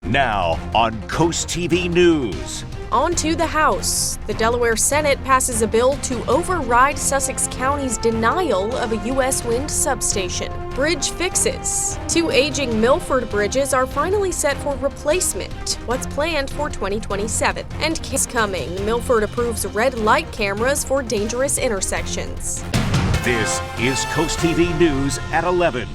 Now on CoastTV News. On to the House. The Delaware Senate passes a bill to override Sussex County's denial of a U.S. wind substation. Bridge fixes. 2 aging Milford bridges are finally set for replacement. What's planned for 2027? And kids coming. Milford approves red light cameras for dangerous intersections. This is CoastTV News at 11.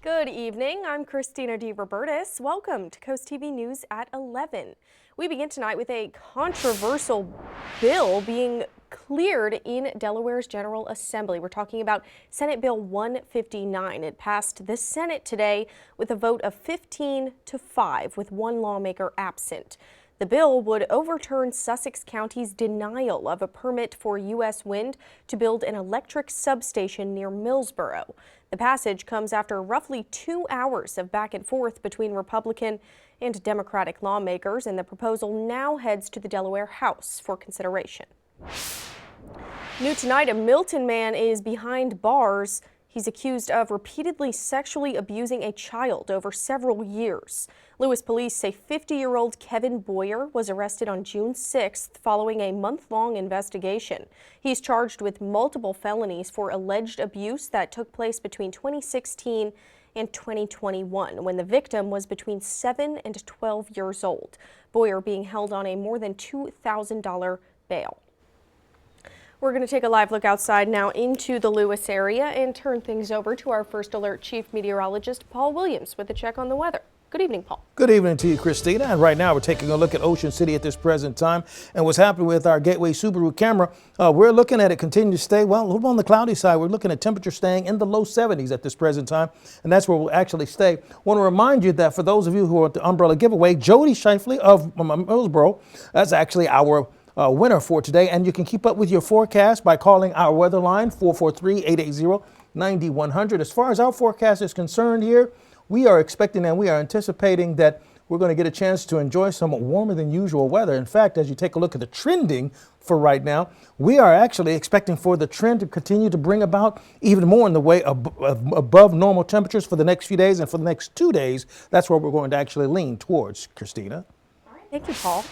Good evening. I'm Christina DeRobertis. Welcome to CoastTV News at 11. We begin tonight with a controversial bill being cleared in Delaware's General Assembly. We're talking about Senate Bill 159. It passed the Senate today with a vote of 15-5, with one lawmaker absent. The bill would overturn Sussex County's denial of a permit for U.S. Wind to build an electric substation near Millsboro. The passage comes after roughly 2 hours of back and forth between Republican and Democratic lawmakers, and the proposal now heads to the Delaware House for consideration. New tonight, a Milton man is behind bars. He's accused of repeatedly sexually abusing a child over several years. Lewis police say 50-year-old Kevin Boyer was arrested on June 6th following a month-long investigation. He's charged with multiple felonies for alleged abuse that took place between 2016 and 2021, when the victim was between 7 and 12 years old. Boyer being held on a more than $2,000 bail. We're going to take a live look outside now into the Lewis area and turn things over to our First Alert Chief Meteorologist, Paul Williams, with a check on the weather. Good evening, Paul. Good evening to you, Christina. And right now we're taking a look at Ocean City at this present time and what's happening with our Gateway Subaru camera. We're looking at it continue to stay, well, a little on the cloudy side. We're looking at temperature staying in the low 70s at this present time, and that's where we'll actually stay. I want to remind you that for those of you who are at the umbrella giveaway, Jody Shifley of Millsboro, that's actually our winner for today, and you can keep up with your forecast by calling our weather line 443-880-9100. As far as our forecast is concerned here, we are expecting and we are anticipating that we're going to get a chance to enjoy some warmer than usual weather. In fact, as you take a look at the trending for right now, we are actually expecting for the trend to continue to bring about even more in the way of above normal temperatures for the next few days, and for the next 2 days. That's where we're going to actually lean towards, Christina. All right, thank you, Paul.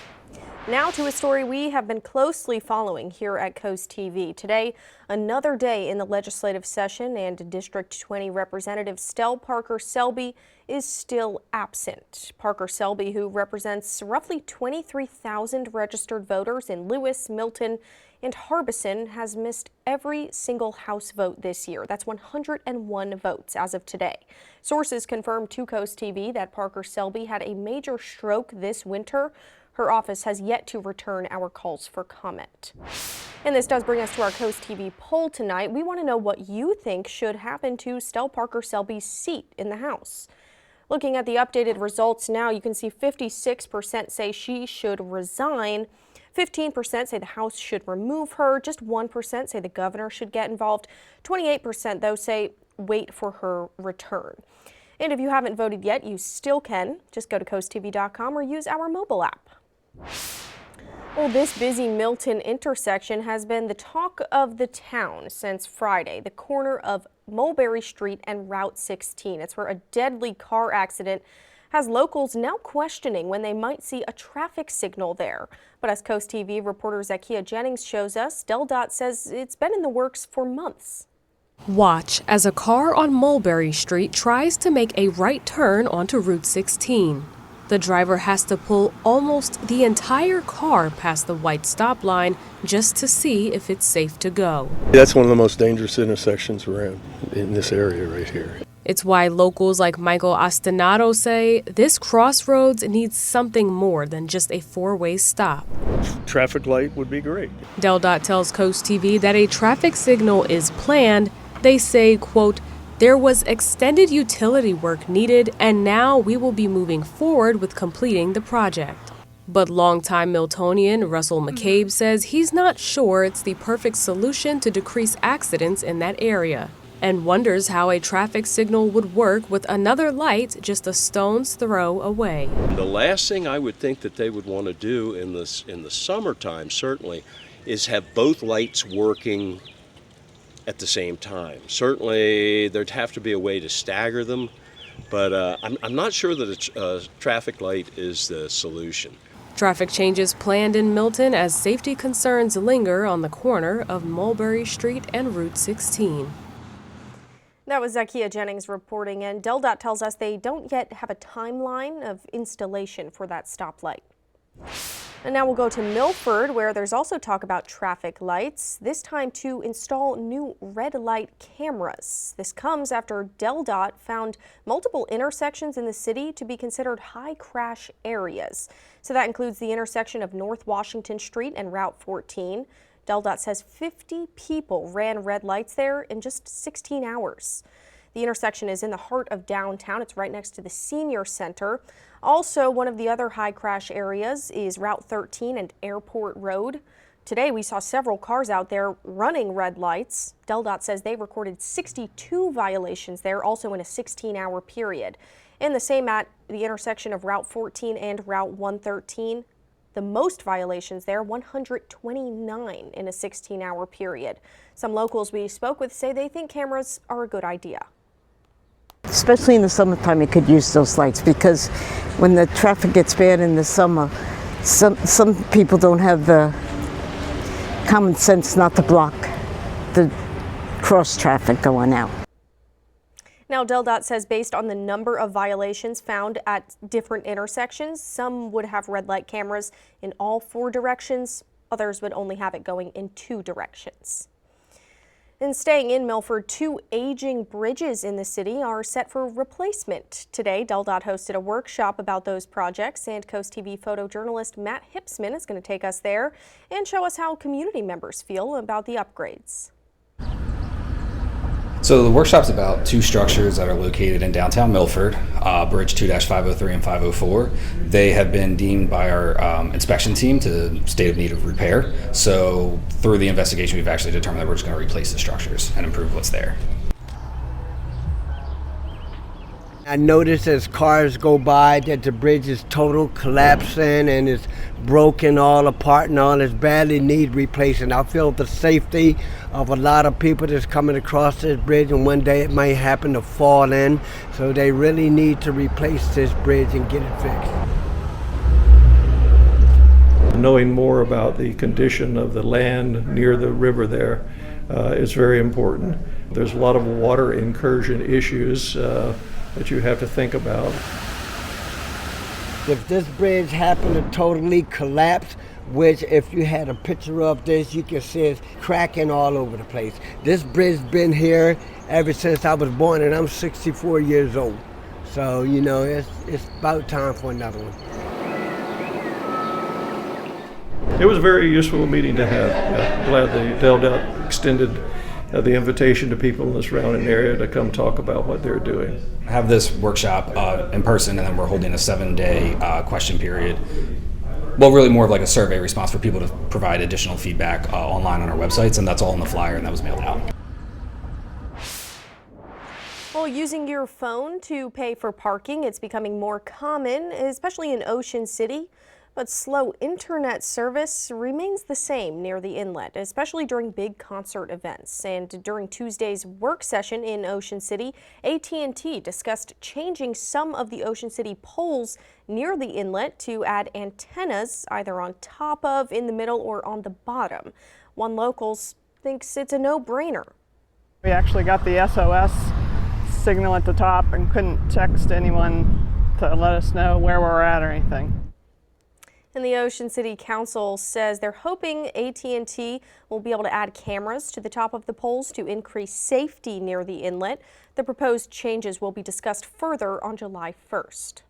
Now to a story we have been closely following here at Coast TV. Today, another day in the legislative session, and District 20 Representative Stell Parker Selby is still absent. Parker Selby, who represents roughly 23,000 registered voters in Lewis, Milton, and Harbison, has missed every single House vote this year. That's 101 votes as of today. Sources confirmed to Coast TV that Parker Selby had a major stroke this winter. Her office has yet to return our calls for comment. And this does bring us to our Coast TV poll tonight. We want to know what you think should happen to Stell Parker Selby's seat in the House. Looking at the updated results now, you can see 56% say she should resign, 15% say the House should remove her, just 1% say the governor should get involved, 28% though say wait for her return. And if you haven't voted yet, you still can. Just go to coasttv.com or use our mobile app. Well, this busy Milton intersection has been the talk of the town since Friday, the corner of Mulberry Street and Route 16. It's where a deadly car accident has locals now questioning when they might see a traffic signal there. But as Coast TV reporter Zakia Jennings shows us, DelDOT says it's been in the works for months. Watch as a car on Mulberry Street tries to make a right turn onto Route 16. The driver has to pull almost the entire car past the white stop line just to see if it's safe to go. That's one of the most dangerous intersections around in this area right here. It's why locals like Michael Ostinato say this crossroads needs something more than just a four-way stop. Traffic light would be great. DelDOT tells Coast TV that a traffic signal is planned. They say, quote, there was extended utility work needed, and now we will be moving forward with completing the project. But longtime Miltonian Russell McCabe says he's not sure it's the perfect solution to decrease accidents in that area, and wonders how a traffic signal would work with another light just a stone's throw away. The last thing I would think that they would want to do in the summertime, certainly, is have both lights working at the same time. Certainly, there'd have to be a way to stagger them, but I'm not sure that a traffic light is the solution. Traffic changes planned in Milton as safety concerns linger on the corner of Mulberry Street and Route 16. That was Zakia Jennings reporting, and DelDOT tells us they don't yet have a timeline of installation for that stoplight. And now we'll go to Milford, where there's also talk about traffic lights, this time to install new red light cameras. This comes after DelDOT found multiple intersections in the city to be considered high crash areas. So that includes the intersection of North Washington Street and Route 14. DelDOT says 50 people ran red lights there in just 16 hours. The intersection is in the heart of downtown. It's right next to the Senior Center. Also, one of the other high crash areas is Route 13 and Airport Road. Today, we saw several cars out there running red lights. DelDOT says they recorded 62 violations there, also in a 16-hour period. And the same at the intersection of Route 14 and Route 113. The most violations there, 129 in a 16-hour period. Some locals we spoke with say they think cameras are a good idea. Especially in the summertime, you could use those lights because when the traffic gets bad in the summer, some people don't have the common sense not to block the cross traffic going out. Now, DelDOT says based on the number of violations found at different intersections, some would have red light cameras in all 4 directions. Others would only have it going in 2 directions. And staying in Milford, 2 aging bridges in the city are set for replacement. Today, DelDOT hosted a workshop about those projects, and CoastTV photojournalist Matt Hipsman is going to take us there and show us how community members feel about the upgrades. So the workshop's about 2 structures that are located in downtown Milford, Bridge 2-503 and 504. They have been deemed by our inspection team to state of need of repair. So through the investigation, we've actually determined that we're just going to replace the structures and improve what's there. I notice as cars go by that the bridge is total collapsing and it's broken all apart and all. It's badly need replacing. I feel the safety of a lot of people that's coming across this bridge, and one day it might happen to fall in. So they really need to replace this bridge and get it fixed. Knowing more about the condition of the land near the river there is very important. There's a lot of water incursion issues that you have to think about. If this bridge happened to totally collapse, which if you had a picture of this, you can see it's cracking all over the place. This bridge's been here ever since I was born, and I'm 64 years old. So, you know, it's about time for another one. It was a very useful meeting to have. Glad the DelDOT extended the invitation to people in the surrounding area to come talk about what they're doing. Have this workshop in person, and then we're holding a 7-day question period. Well, really more of like a survey response for people to provide additional feedback online on our websites, and that's all in the flyer, and that was mailed out. Well, using your phone to pay for parking, it's becoming more common, especially in Ocean City. But slow internet service remains the same near the inlet, especially during big concert events. And during Tuesday's work session in Ocean City, AT&T discussed changing some of the Ocean City poles near the inlet to add antennas either on top of, in the middle, or on the bottom. One locals thinks it's a no-brainer. We actually got the SOS signal at the top and couldn't text anyone to let us know where we're at or anything. And the Ocean City Council says they're hoping AT&T will be able to add cameras to the top of the poles to increase safety near the inlet. The proposed changes will be discussed further on July 1st.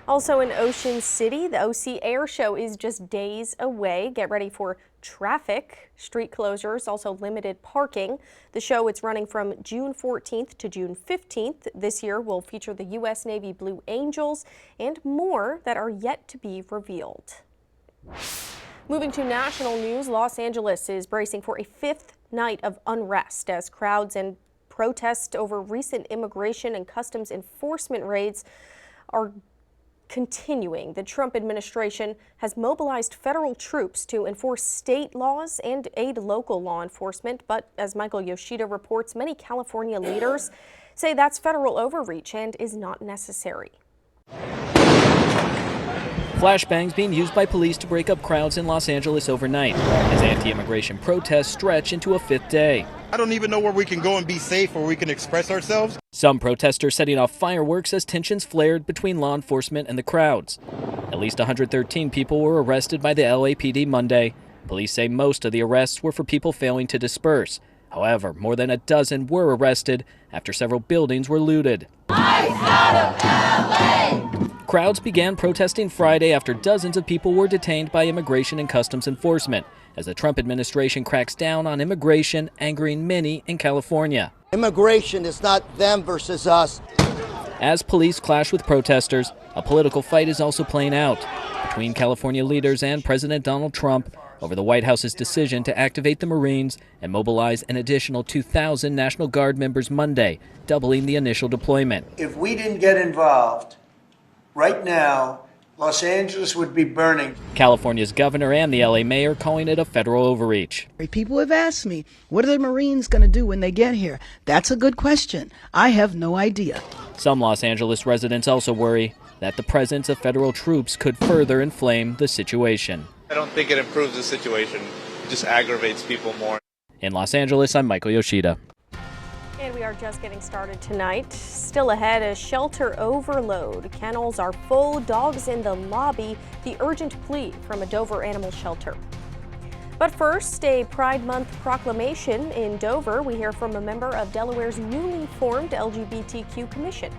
Also in Ocean City, the OC Air Show is just days away. Get ready for traffic, street closures, also limited parking. The show, it's running from June 14th to June 15th. This year will feature the U.S. Navy Blue Angels and more that are yet to be revealed. Moving to national news, Los Angeles is bracing for a 5th night of unrest as crowds and protests over recent immigration and customs enforcement raids are continuing. The Trump administration has mobilized federal troops to enforce state laws and aid local law enforcement, but as Michael Yoshida reports, many California leaders say that's federal overreach and is not necessary. Flashbangs being used by police to break up crowds in Los Angeles overnight as anti-immigration protests stretch into a fifth day. I don't even know where we can go and be safe, where we can express ourselves. Some protesters setting off fireworks as tensions flared between law enforcement and the crowds. At least 113 people were arrested by the LAPD Monday. Police say most of the arrests were for people failing to disperse. However, more than a dozen were arrested after several buildings were looted. ICE out of LA! Crowds began protesting Friday after dozens of people were detained by Immigration and Customs Enforcement as the Trump administration cracks down on immigration, angering many in California. Immigration is not them versus us. As police clash with protesters, a political fight is also playing out between California leaders and President Donald Trump over the White House's decision to activate the Marines and mobilize an additional 2,000 National Guard members Monday, doubling the initial deployment. If we didn't get involved, right now, Los Angeles would be burning. California's governor and the LA mayor calling it a federal overreach. People have asked me, what are the Marines going to do when they get here? That's a good question. I have no idea. Some Los Angeles residents also worry that the presence of federal troops could further inflame the situation. I don't think it improves the situation. It just aggravates people more. In Los Angeles, I'm Michael Yoshida. And we are just getting started tonight. Still ahead, a shelter overload. Kennels are full, dogs in the lobby, the urgent plea from a Dover animal shelter. But first, a Pride Month proclamation in Dover. We hear from a member of Delaware's newly formed LGBTQ Commission.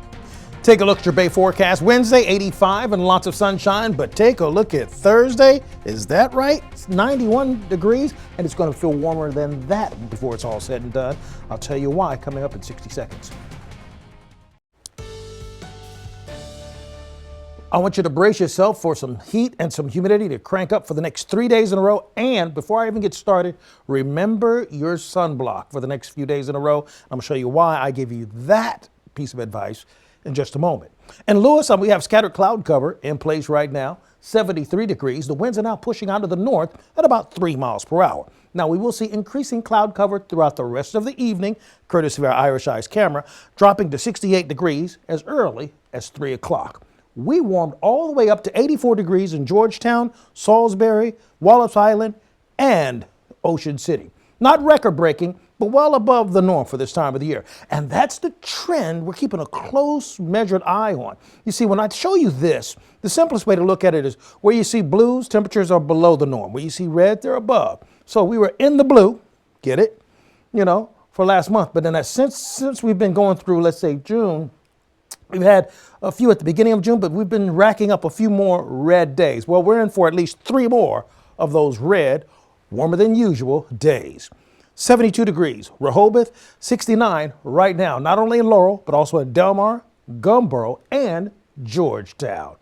Take a look at your Bay forecast. Wednesday, 85 and lots of sunshine, but take a look at Thursday. Is that right? It's 91 degrees, and it's going to feel warmer than that before it's all said and done. I'll tell you why coming up in 60 seconds. I want you to brace yourself for some heat and some humidity to crank up for the next 3 days in a row. And before I even get started, remember your sunblock for the next few days in a row. I'm going to show you why I give you that piece of advice in just a moment. In Lewis, we have scattered cloud cover in place right now, 73 degrees. The winds are now pushing out of the north at about 3 miles per hour. Now, we will see increasing cloud cover throughout the rest of the evening, courtesy of our Irish Eyes camera, dropping to 68 degrees as early as 3 o'clock. We warmed all the way up to 84 degrees in Georgetown, Salisbury, Wallops Island, and Ocean City. Not record-breaking, but well above the norm for this time of the year. And that's the trend we're keeping a close, measured eye on. You see, when I show you this, the simplest way to look at it is where you see blues, temperatures are below the norm. Where you see red, they're above. So we were in the blue, get it, for last month. But then since we've been going through, let's say, June, we've had a few at the beginning of June, but we've been racking up a few more red days. Well, we're in for at least 3 more of those red, warmer than usual days. 72 degrees, Rehoboth, 69 right now, not only in Laurel, but also in Delmar, Gumboro, and Georgetown.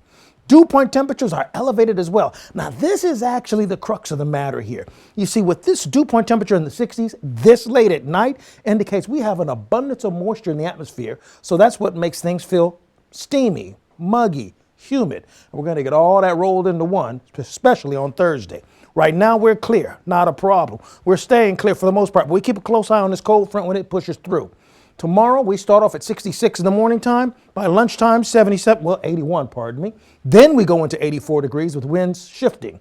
Dew point temperatures are elevated as well. Now, this is actually the crux of the matter here. You see, with this dew point temperature in the 60s, this late at night indicates we have an abundance of moisture in the atmosphere. So that's what makes things feel steamy, muggy, humid. And we're going to get all that rolled into one, especially on Thursday. Right now, we're clear, not a problem. We're staying clear for the most part, but we keep a close eye on this cold front when it pushes through. Tomorrow, we start off at 66 in the morning time. By lunchtime, 81, pardon me. Then we go into 84 degrees with winds shifting.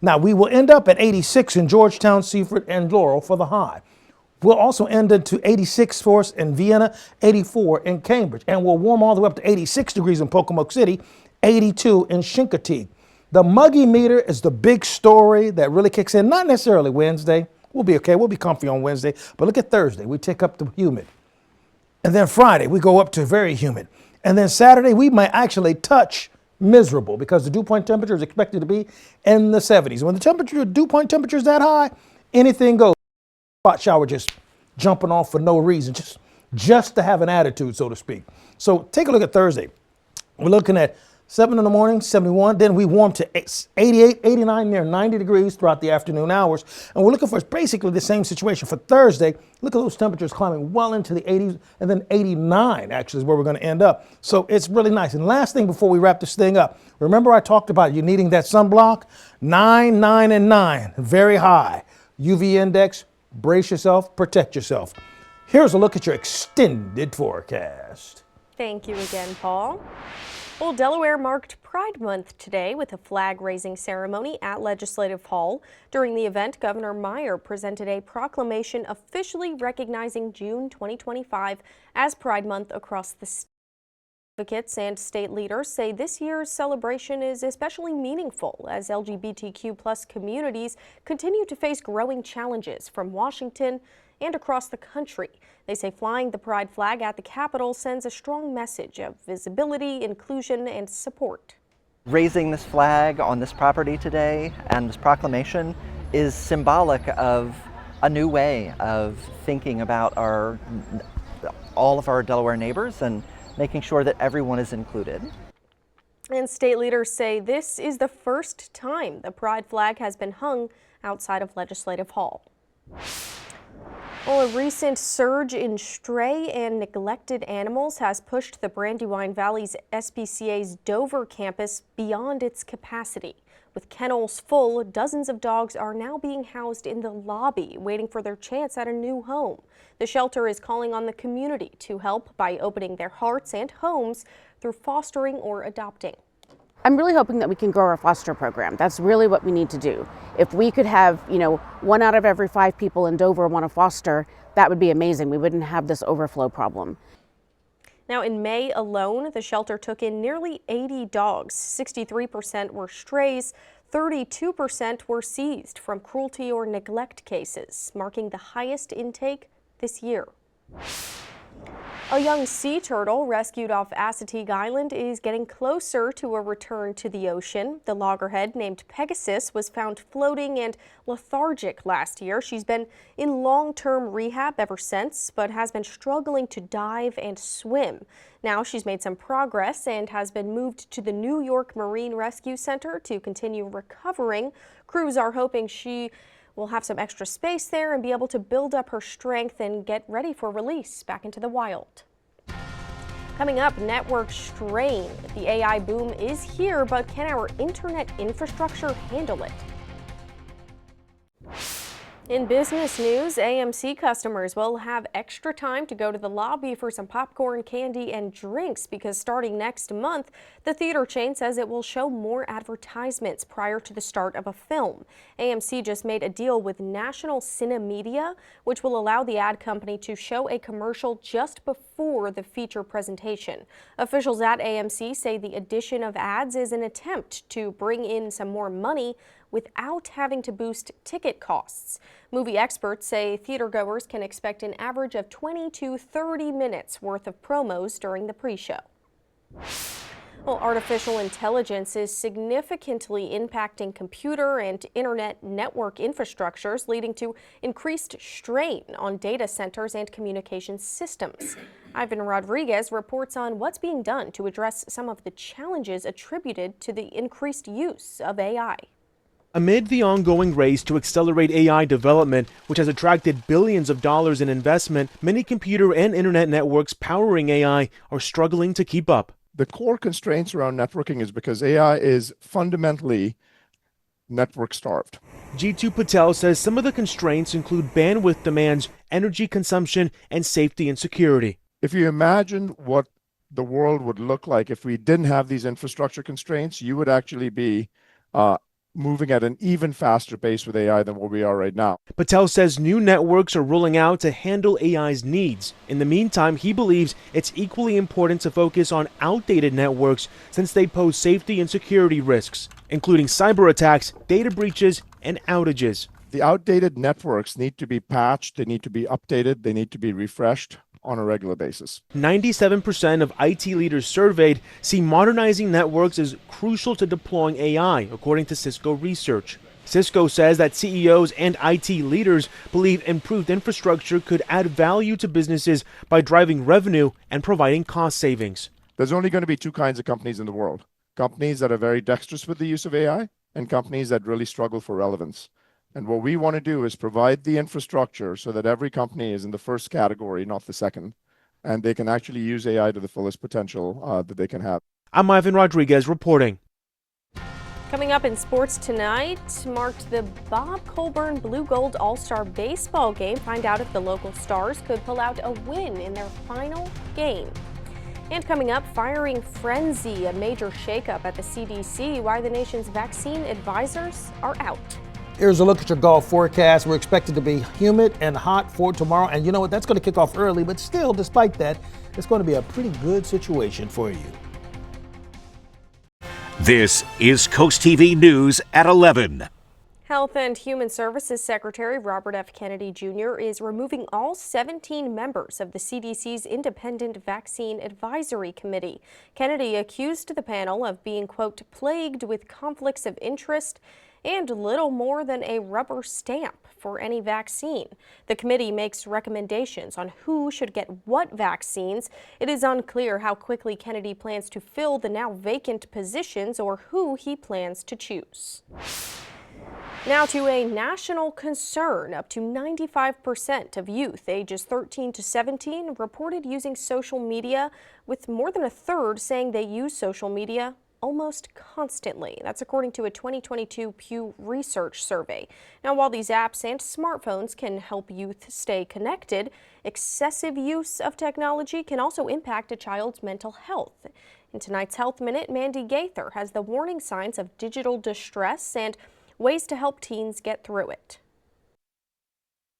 Now, we will end up at 86 in Georgetown, Seaford, and Laurel for the high. We'll also end into 86 for us in Vienna, 84 in Cambridge, and we'll warm all the way up to 86 degrees in Pocomoke City, 82 in Chincoteague. The muggy meter is the big story that really kicks in, not necessarily Wednesday. We'll be okay. We'll be comfy on Wednesday. But look at Thursday. We tick up to humid. And then Friday, we go up to very humid. And then Saturday, we might actually touch miserable because the dew point temperature is expected to be in the 70s. When the dew point temperature is that high, anything goes. Hot shower just jumping off for no reason, just to have an attitude, so to speak. So take a look at Thursday. We're looking at 7 in the morning, 71. Then we warm to 88, 89, near 90 degrees throughout the afternoon hours. And we're looking for basically the same situation for Thursday. Look at those temperatures climbing well into the 80s, and then 89 actually is where we're going to end up. So it's really nice. And last thing before we wrap this thing up, remember I talked about you needing that sunblock? 9, 9, and 9, very high. UV index, brace yourself, protect yourself. Here's a look at your extended forecast. Thank you again, Paul. Well, Delaware marked Pride Month today with a flag-raising ceremony at Legislative Hall. During the event, Governor Meyer presented a proclamation officially recognizing June 2025 as Pride Month across the state. Advocates and state leaders say this year's celebration is especially meaningful as LGBTQ+ communities continue to face growing challenges from Washington and across the country. They say flying the pride flag at the Capitol sends a strong message of visibility, inclusion, and support. Raising this flag on this property today and this proclamation is symbolic of a new way of thinking about all of our Delaware neighbors and making sure that everyone is included. And state leaders say this is the first time the pride flag has been hung outside of Legislative Hall. Well, a recent surge in stray and neglected animals has pushed the Brandywine Valley's SPCA's Dover campus beyond its capacity. With kennels full, dozens of dogs are now being housed in the lobby, waiting for their chance at a new home. The shelter is calling on the community to help by opening their hearts and homes through fostering or adopting. I'm really hoping that we can grow our foster program. That's really what we need to do. If we could have, 1 out of every 5 people in Dover want to foster, that would be amazing. We wouldn't have this overflow problem. Now, in May alone, the shelter took in nearly 80 dogs. 63% were strays, 32% were seized from cruelty or neglect cases, marking the highest intake this year. A young sea turtle rescued off Assateague Island is getting closer to a return to the ocean. The loggerhead named Pegasus was found floating and lethargic last year. She's been in long-term rehab ever since, but has been struggling to dive and swim. Now she's made some progress and has been moved to the New York Marine Rescue Center to continue recovering. Crews are hoping she will have some extra space there and be able to build up her strength and get ready for release back into the wild. Coming up, network strain. The AI boom is here, but can our internet infrastructure handle it? In business news, AMC customers will have extra time to go to the lobby for some popcorn, candy, and drinks because starting next month, the theater chain says it will show more advertisements prior to the start of a film. AMC just made a deal with National Cinemedia, which will allow the ad company to show a commercial just before the feature presentation. Officials at AMC say the addition of ads is an attempt to bring in some more money without having to boost ticket costs. Movie experts say theatergoers can expect an average of 20 to 30 minutes worth of promos during the pre-show. Well, artificial intelligence is significantly impacting computer and internet network infrastructures, leading to increased strain on data centers and communication systems. Ivan Rodriguez reports on what's being done to address some of the challenges attributed to the increased use of AI. Amid the ongoing race to accelerate AI development, which has attracted billions of dollars in investment, many computer and internet networks powering AI are struggling to keep up. The core constraints around networking is because AI is fundamentally network starved. G2 Patel says some of the constraints include bandwidth demands, energy consumption, and safety and security. If you imagine what the world would look like if we didn't have these infrastructure constraints, you would actually be moving at an even faster pace with AI than what we are right now. Patel says new networks are rolling out to handle AI's needs. In the meantime, he believes it's equally important to focus on outdated networks since they pose safety and security risks, including cyber attacks, data breaches, and outages. The outdated networks need to be patched, they need to be updated, they need to be refreshed on a regular basis. 97% of IT leaders surveyed see modernizing networks as crucial to deploying AI, according to Cisco research. Cisco says that CEOs and IT leaders believe improved infrastructure could add value to businesses by driving revenue and providing cost savings. There's only going to be 2 kinds of companies in the world. Companies that are very dexterous with the use of AI and companies that really struggle for relevance. And what we want to do is provide the infrastructure so that every company is in the first category, not the second, and they can actually use AI to the fullest potential that they can have. I'm Ivan Rodriguez reporting. Coming up in sports tonight, marked the Bob Colburn Blue Gold All-Star Baseball game. Find out if the local Stars could pull out a win in their final game. And coming up, firing frenzy, a major shakeup at the CDC, why the nation's vaccine advisors are out. Here's a look at your golf forecast. We're expected to be humid and hot for tomorrow. And you know what? That's going to kick off early, but still, despite that, it's going to be a pretty good situation for you. This is Coast TV News at 11. Health and Human Services Secretary Robert F. Kennedy Jr. is removing all 17 members of the CDC's Independent Vaccine Advisory Committee. Kennedy accused the panel of being, quote, plagued with conflicts of interest and little more than a rubber stamp for any vaccine. The committee makes recommendations on who should get what vaccines. It is unclear how quickly Kennedy plans to fill the now vacant positions or who he plans to choose. Now to a national concern. Up to 95% of youth ages 13 to 17 reported using social media, with more than a third saying they use social media almost constantly. That's according to a 2022 Pew Research survey. Now, while these apps and smartphones can help youth stay connected, excessive use of technology can also impact a child's mental health. In tonight's Health Minute, Mandy Gaither has the warning signs of digital distress and ways to help teens get through it.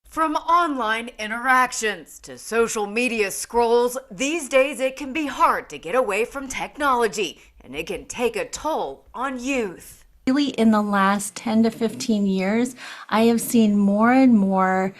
From online interactions to social media scrolls, these days it can be hard to get away from technology, and it can take a toll on youth. Really, in the last 10 to 15 years, I have seen more and more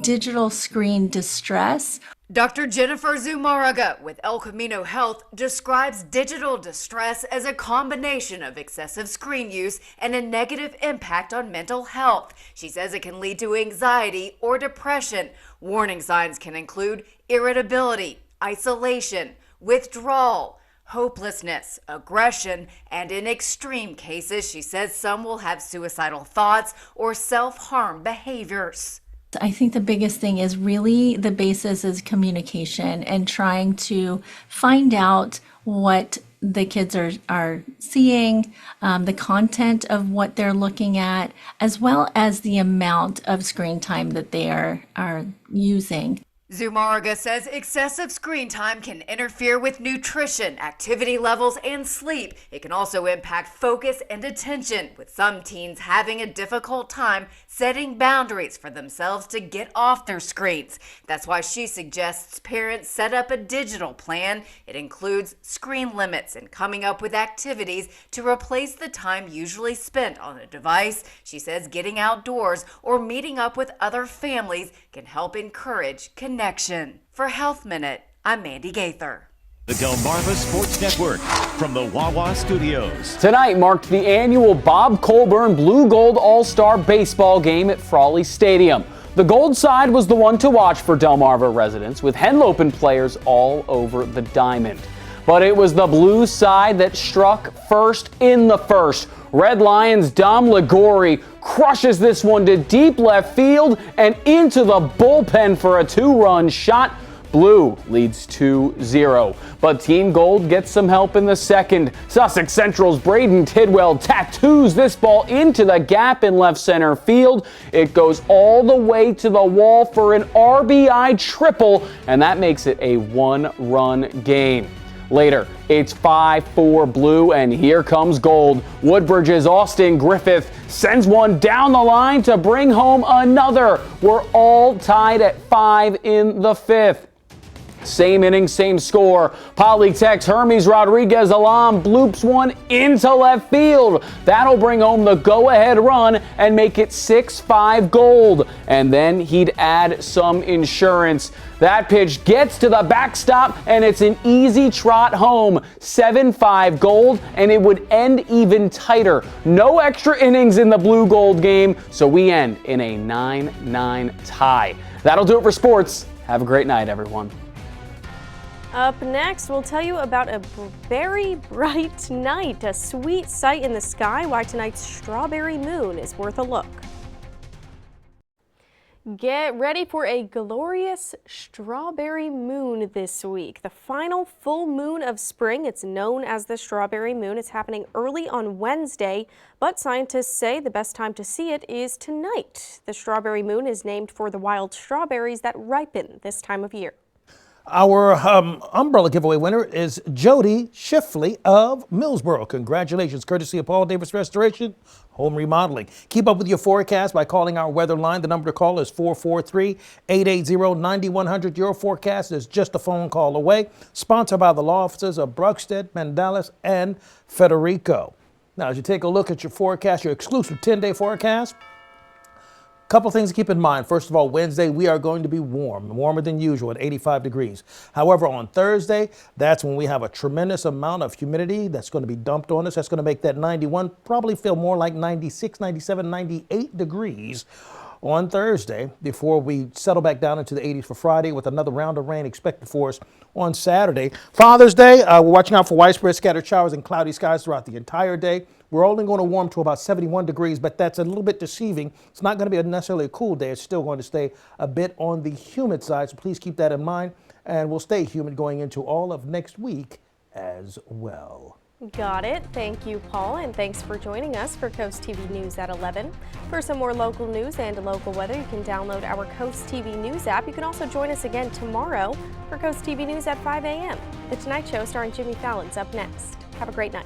digital screen distress. Dr. Jennifer Zumaraga with El Camino Health describes digital distress as a combination of excessive screen use and a negative impact on mental health. She says it can lead to anxiety or depression. Warning signs can include irritability, isolation, withdrawal, hopelessness, aggression, and in extreme cases, she says some will have suicidal thoughts or self-harm behaviors. I think the biggest thing is really the basis is communication and trying to find out what the kids are seeing, the content of what they're looking at, as well as the amount of screen time that they are using. Zumaraga says excessive screen time can interfere with nutrition, activity levels, and sleep. It can also impact focus and attention, with some teens having a difficult time setting boundaries for themselves to get off their screens. That's why she suggests parents set up a digital plan. It includes screen limits and coming up with activities to replace the time usually spent on a device. She says getting outdoors or meeting up with other families can help encourage connection. For Health Minute, I'm Mandy Gaither. The Delmarva Sports Network from the Wawa Studios. Tonight marked the annual Bob Colburn Blue Gold All-Star Baseball game at Frawley Stadium. The gold side was the one to watch for Delmarva residents, with Henlopen players all over the diamond. But it was the blue side that struck first in the first. Red Lions' Dom Ligori crushes this one to deep left field and into the bullpen for a two-run shot. Blue leads 2-0, but Team Gold gets some help in the second. Sussex Central's Braden Tidwell tattoos this ball into the gap in left center field. It goes all the way to the wall for an RBI triple, and that makes it a one-run game. Later, it's 5-4 Blue, and here comes Gold. Woodbridge's Austin Griffith sends one down the line to bring home another. We're all tied at 5 in the fifth. Same inning, same score. Polytech's Hermes Rodriguez Alam bloops one into left field. That'll bring home the go-ahead run and make it 6-5 Gold. And then he'd add some insurance. That pitch gets to the backstop, and it's an easy trot home. 7-5 Gold, and it would end even tighter. No extra innings in the Blue Gold game, so we end in a 9-9 tie. That'll do it for sports. Have a great night, everyone. Up next, we'll tell you about a very bright night, a sweet sight in the sky, why tonight's strawberry moon is worth a look. Get ready for a glorious strawberry moon this week. The final full moon of spring. It's known as the strawberry moon. It's happening early on Wednesday, but scientists say the best time to see it is tonight. The strawberry moon is named for the wild strawberries that ripen this time of year. Our umbrella giveaway winner is Jody Shifley of Millsboro. Congratulations, courtesy of Paul Davis Restoration Home Remodeling. Keep up with your forecast by calling our weather line. The number to call is 443-880-9100. Your forecast is just a phone call away. Sponsored by the law offices of Bruckstead, Mandalis, and Federico. Now, as you take a look at your forecast, your exclusive 10-day forecast, couple things to keep in mind. First of all, Wednesday, we are going to be warmer than usual at 85 degrees. However, on Thursday, that's when we have a tremendous amount of humidity that's going to be dumped on us. That's going to make that 91 probably feel more like 96, 97, 98 degrees on Thursday before we settle back down into the 80s for Friday with another round of rain expected for us on Saturday. Father's Day, we're watching out for widespread scattered showers and cloudy skies throughout the entire day. We're only going to warm to about 71 degrees, but that's a little bit deceiving. It's not going to be necessarily a cool day. It's still going to stay a bit on the humid side, so please keep that in mind. And we'll stay humid going into all of next week as well. Got it. Thank you, Paul, and thanks for joining us for Coast TV News at 11. For some more local news and local weather, you can download our Coast TV News app. You can also join us again tomorrow for Coast TV News at 5 a.m. The Tonight Show starring Jimmy Fallon's up next. Have a great night.